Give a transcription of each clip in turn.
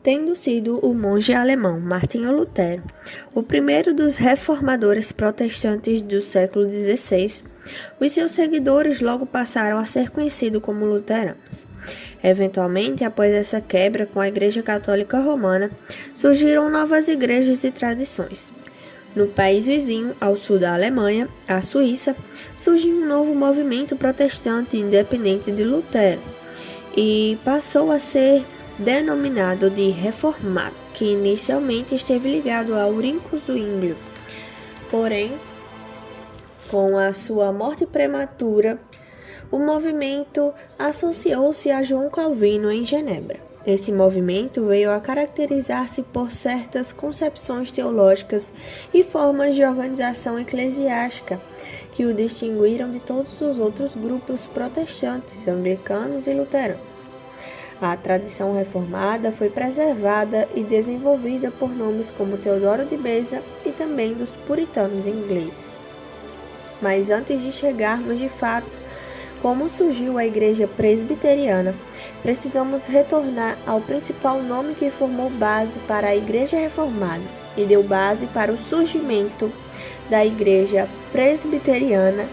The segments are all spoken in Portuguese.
tendo sido o monge alemão Martinho Lutero o primeiro dos reformadores protestantes do século XVI, os seus seguidores logo passaram a ser conhecidos como luteranos. Eventualmente, após essa quebra com a Igreja Católica Romana, surgiram novas igrejas e tradições. No país vizinho, ao sul da Alemanha, a Suíça, surgiu um novo movimento protestante independente de Lutero e passou a ser denominado de Reformado, que inicialmente esteve ligado a Ulrico Zwinglio. Porém, com a sua morte prematura, o movimento associou-se a João Calvino em Genebra. Esse movimento veio a caracterizar-se por certas concepções teológicas e formas de organização eclesiástica que o distinguiram de todos os outros grupos protestantes, anglicanos e luteranos. A tradição reformada foi preservada e desenvolvida por nomes como Teodoro de Beza e também dos puritanos ingleses. Mas antes de chegarmos de fato como surgiu a Igreja Presbiteriana, precisamos retornar ao principal nome que formou base para a Igreja Reformada e deu base para o surgimento da Igreja Presbiteriana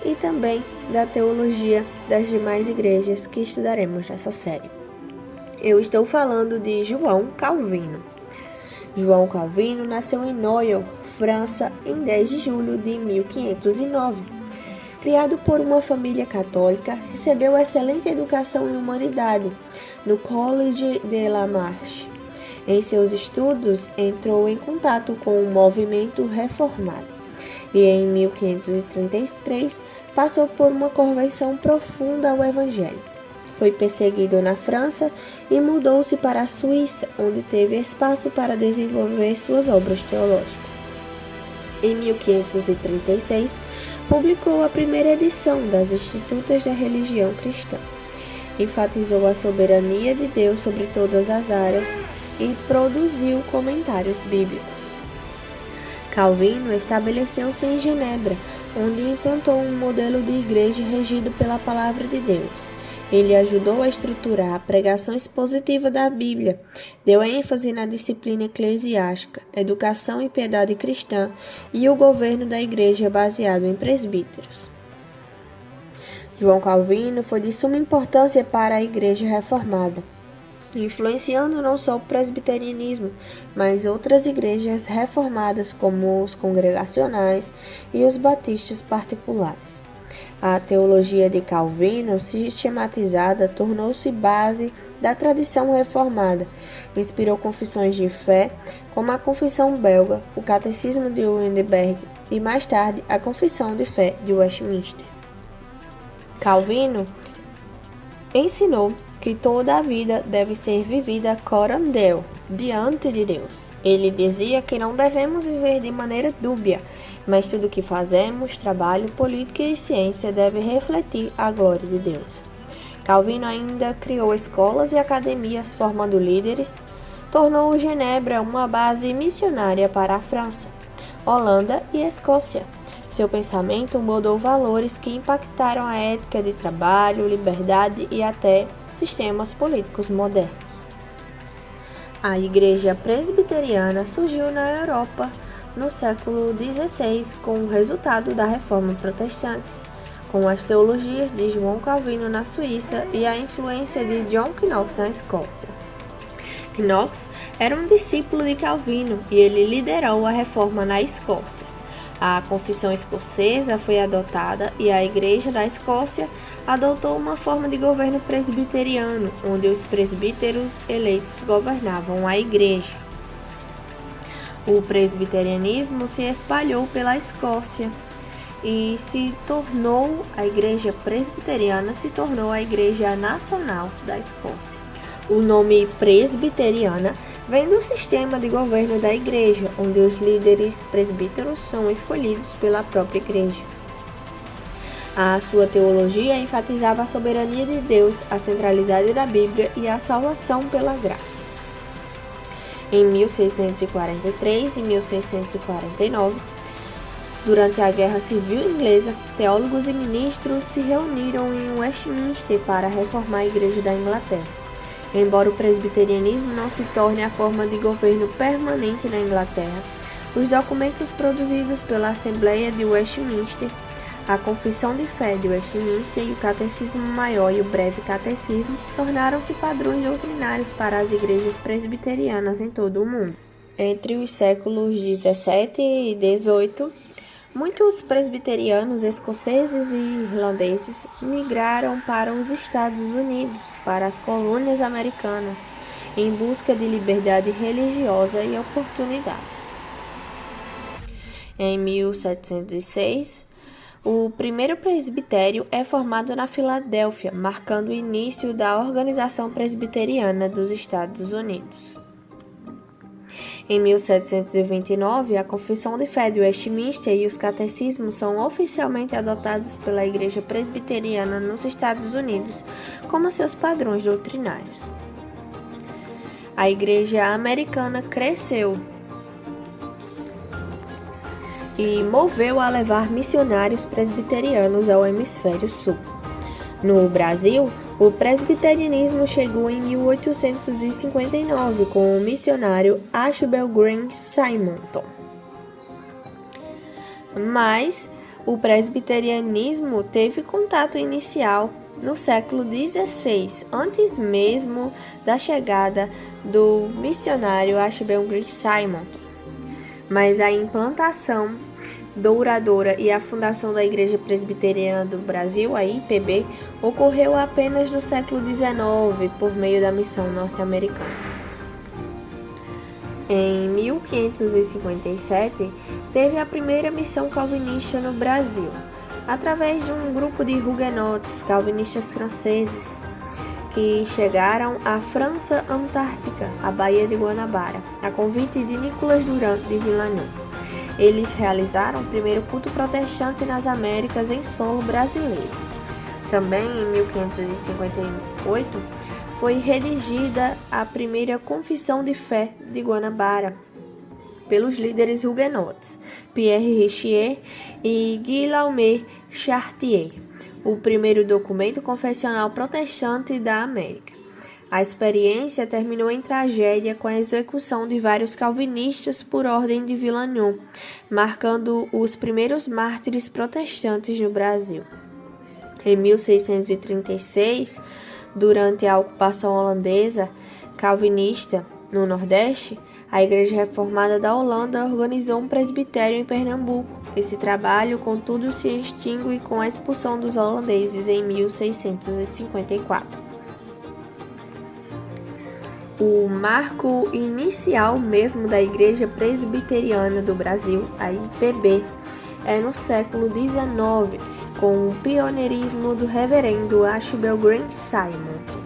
e também da teologia das demais igrejas que estudaremos nessa série. Eu estou falando de João Calvino. João Calvino nasceu em Noyon, França, em 10 de julho de 1509. Criado por uma família católica, recebeu excelente educação em humanidade no Collège de la Marche. Em seus estudos, entrou em contato com o movimento reformado e em 1533 passou por uma conversão profunda ao Evangelho. Foi perseguido na França e mudou-se para a Suíça, onde teve espaço para desenvolver suas obras teológicas. Em 1536, publicou a primeira edição das Institutas da Religião Cristã. Enfatizou a soberania de Deus sobre todas as áreas e produziu comentários bíblicos. Calvino estabeleceu-se em Genebra, onde implantou um modelo de igreja regido pela palavra de Deus. Ele ajudou a estruturar a pregação expositiva da Bíblia, deu ênfase na disciplina eclesiástica, educação e piedade cristã e o governo da igreja baseado em presbíteros. João Calvino foi de suma importância para a Igreja Reformada, influenciando não só o presbiterianismo, mas outras igrejas reformadas como os congregacionais e os batistas particulares. A teologia de Calvino, sistematizada, tornou-se base da tradição reformada. Inspirou confissões de fé, como a Confissão Belga, o Catecismo de Wittenberg e, mais tarde, a Confissão de Fé de Westminster. Calvino ensinou que toda a vida deve ser vivida coram Deo, diante de Deus. Ele dizia que não devemos viver de maneira dúbia, mas tudo o que fazemos, trabalho, política e ciência deve refletir a glória de Deus. Calvino ainda criou escolas e academias formando líderes, tornou Genebra uma base missionária para a França, Holanda e Escócia. Seu pensamento mudou valores que impactaram a ética de trabalho, liberdade e até sistemas políticos modernos. A Igreja Presbiteriana surgiu na Europa no século XVI com o resultado da Reforma Protestante, com as teologias de João Calvino na Suíça e a influência de John Knox na Escócia. Knox era um discípulo de Calvino e ele liderou a reforma na Escócia. A Confissão Escocesa foi adotada e a Igreja da Escócia adotou uma forma de governo presbiteriano, onde os presbíteros eleitos governavam a Igreja. O presbiterianismo se espalhou pela Escócia e a Igreja Presbiteriana se tornou a Igreja Nacional da Escócia. O nome presbiteriana vem do sistema de governo da igreja, onde os líderes presbíteros são escolhidos pela própria igreja. A sua teologia enfatizava a soberania de Deus, a centralidade da Bíblia e a salvação pela graça. Em 1643 e 1649, durante a Guerra Civil Inglesa, teólogos e ministros se reuniram em Westminster para reformar a Igreja da Inglaterra. Embora o presbiterianismo não se torne a forma de governo permanente na Inglaterra, os documentos produzidos pela Assembleia de Westminster, a Confissão de Fé de Westminster e o Catecismo Maior e o Breve Catecismo tornaram-se padrões doutrinários para as igrejas presbiterianas em todo o mundo. Entre os séculos 17 e 18, muitos presbiterianos escoceses e irlandeses migraram para os Estados Unidos, para as colônias americanas, em busca de liberdade religiosa e oportunidades. Em 1706, o primeiro presbitério é formado na Filadélfia, marcando o início da Organização Presbiteriana dos Estados Unidos. Em 1729, a Confissão de Fé de Westminster e os catecismos são oficialmente adotados pela Igreja Presbiteriana nos Estados Unidos como seus padrões doutrinários. A Igreja Americana cresceu e moveu a levar missionários presbiterianos ao Hemisfério Sul. No Brasil, o presbiterianismo chegou em 1859 com o missionário Ashbel Green Simonton. Mas o presbiterianismo teve contato inicial no século XVI, antes mesmo da chegada do missionário Ashbel Green Simonton. Mas a implantação duradoura e a fundação da Igreja Presbiteriana do Brasil, a IPB, ocorreu apenas no século XIX por meio da missão norte-americana. Em 1557, teve a primeira missão calvinista no Brasil, através de um grupo de huguenotes calvinistas franceses que chegaram à França Antártica, a Baía de Guanabara, a convite de Nicolas Durand de Villeneuve. Eles realizaram o primeiro culto protestante nas Américas em solo brasileiro. Também em 1558 foi redigida a primeira Confissão de Fé de Guanabara pelos líderes huguenotes Pierre Richier e Guillaume Chartier, o primeiro documento confessional protestante da América. A experiência terminou em tragédia com a execução de vários calvinistas por ordem de Villeneuve, marcando os primeiros mártires protestantes no Brasil. Em 1636, durante a ocupação holandesa calvinista no Nordeste, a Igreja Reformada da Holanda organizou um presbitério em Pernambuco. Esse trabalho, contudo, se extingue com a expulsão dos holandeses em 1654. O marco inicial mesmo da Igreja Presbiteriana do Brasil, a IPB, é no século XIX, com o pioneirismo do reverendo Ashbel Green Simonton.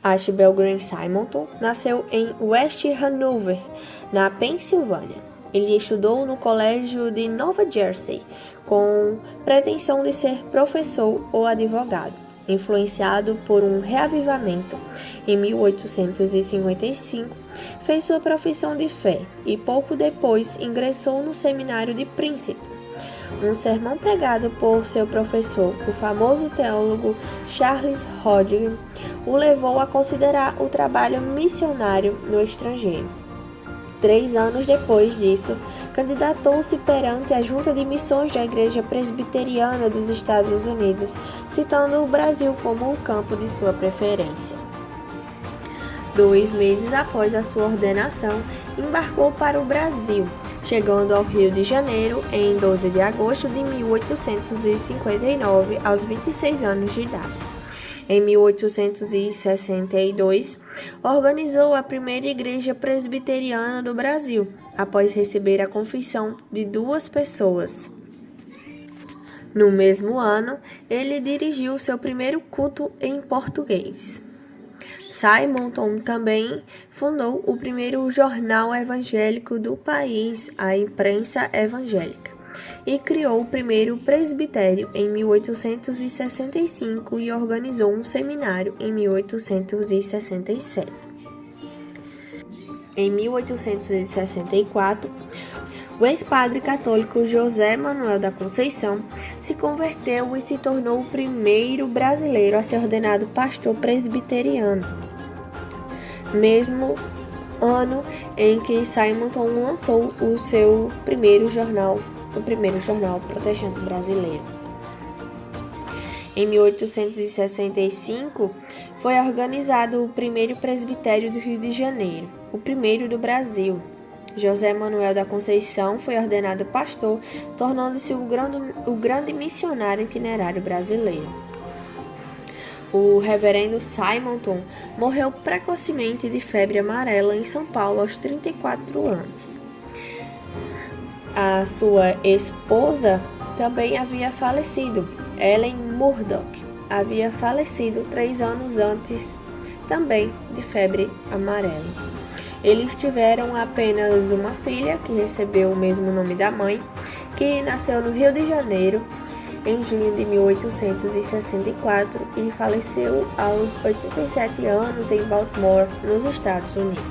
Ashbel Green Simonton nasceu em West Hanover, na Pensilvânia. Ele estudou no colégio de Nova Jersey, com pretensão de ser professor ou advogado. Influenciado por um reavivamento, em 1855, fez sua profissão de fé e pouco depois ingressou no seminário de Princeton. Um sermão pregado por seu professor, o famoso teólogo Charles Hodgkin, o levou a considerar o trabalho missionário no estrangeiro. 3 anos depois disso, candidatou-se perante a Junta de Missões da Igreja Presbiteriana dos Estados Unidos, citando o Brasil como o campo de sua preferência. 2 meses após a sua ordenação, embarcou para o Brasil, chegando ao Rio de Janeiro em 12 de agosto de 1859, aos 26 anos de idade. Em 1862, organizou a primeira igreja presbiteriana do Brasil, após receber a confissão de 2 pessoas. No mesmo ano, ele dirigiu seu primeiro culto em português. Simonton também fundou o primeiro jornal evangélico do país, a Imprensa Evangélica, e criou o primeiro presbitério em 1865 e organizou um seminário em 1867. Em 1864, O ex-padre católico José Manuel da Conceição se converteu e se tornou o primeiro brasileiro a ser ordenado pastor presbiteriano, mesmo ano em que Simonton lançou o primeiro jornal protestante brasileiro. Em 1865, foi organizado o primeiro presbitério do Rio de Janeiro, o primeiro do Brasil. José Manuel da Conceição foi ordenado pastor, tornando-se o grande missionário itinerário brasileiro. O reverendo Simonton morreu precocemente de febre amarela em São Paulo aos 34 anos. A sua esposa também havia falecido. Ellen Murdoch havia falecido 3 anos antes, também de febre amarela. Eles tiveram apenas uma filha, que recebeu o mesmo nome da mãe, que nasceu no Rio de Janeiro em junho de 1864 e faleceu aos 87 anos em Baltimore, nos Estados Unidos.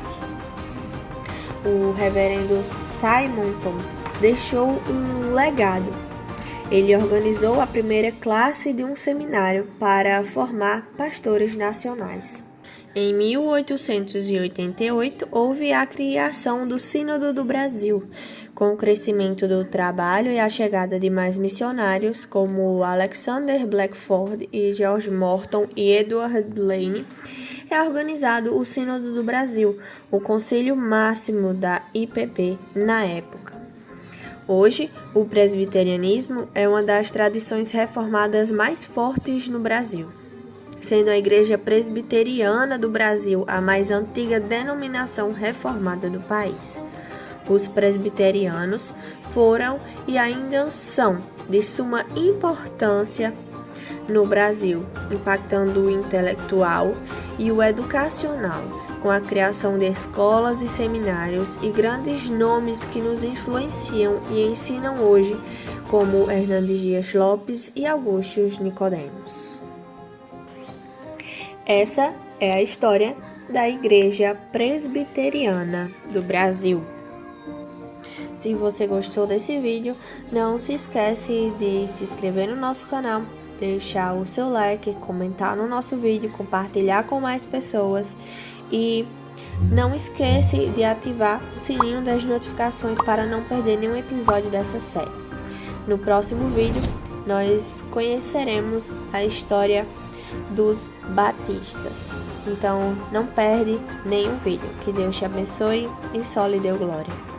O reverendo Simonton deixou um legado. Ele organizou a primeira classe de um seminário para formar pastores nacionais. Em 1888, houve a criação do Sínodo do Brasil, com o crescimento do trabalho e a chegada de mais missionários, como Alexander Blackford e George Morton e Edward Lane. É organizado o Sínodo do Brasil, o concílio máximo da IPB na época. Hoje, o presbiterianismo é uma das tradições reformadas mais fortes no Brasil, sendo a Igreja Presbiteriana do Brasil a mais antiga denominação reformada do país. Os presbiterianos foram e ainda são de suma importância no Brasil, impactando o intelectual e o educacional, com a criação de escolas e seminários e grandes nomes que nos influenciam e ensinam hoje, como Hernandes Dias Lopes e Augusto Nicodemos. Essa é a história da Igreja Presbiteriana do Brasil. Se você gostou desse vídeo, não se esquece de se inscrever no nosso canal, deixar o seu like, comentar no nosso vídeo, compartilhar com mais pessoas e não esquece de ativar o sininho das notificações para não perder nenhum episódio dessa série. No próximo vídeo, nós conheceremos a história dos batistas. Então, não perde nenhum vídeo. Que Deus te abençoe e só lhe dê glória.